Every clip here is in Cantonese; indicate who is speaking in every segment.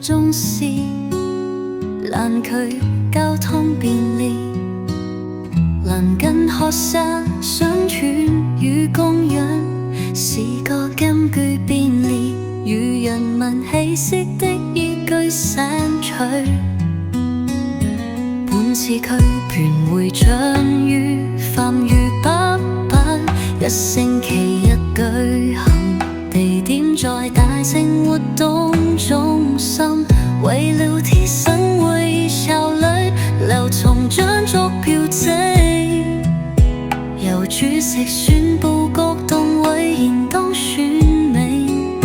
Speaker 1: 中是欄距交通便利，鄰近學生商圈與公園是個金句便利，與人民氣息的依據散取。本次區權會長於5月8日，一星期一舉行，地點在大正活動中心。為了提升會議效率，劉松將作票證，由主席宣布各黨委員當選名，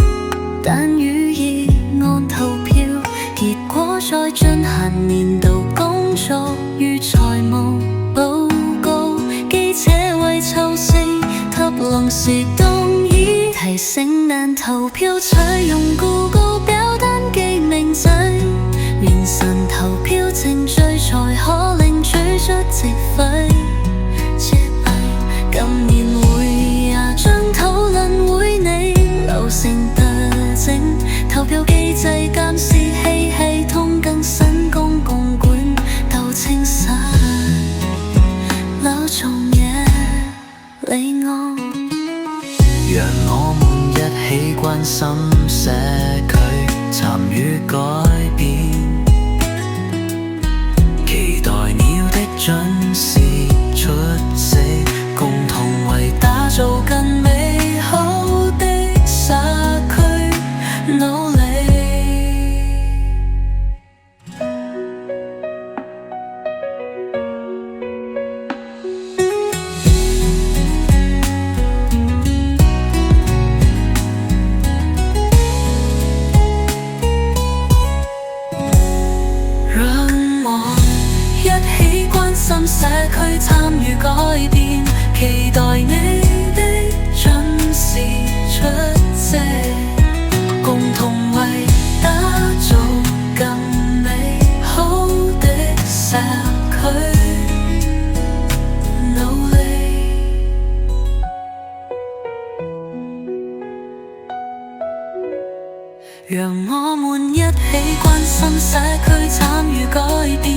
Speaker 1: 但予以按投票結果再進行年度工作與財務報告。記者為湊成及臨時動議提醒，但投票採用 Google 表單記名制，連神投票程序才可領取出席費。今年會也將討論會議流程特徵，投票機制監視器系統更新，公共管道清洗，劉松也離岸。
Speaker 2: 讓我們一起關心社區，參與改變，期待你的準時出席，共同為打造更美好的社區努力。心社區參與改變，期待你的準時出席，共同為打造更美好的社區努力。讓我們一起關心社區，參與改變。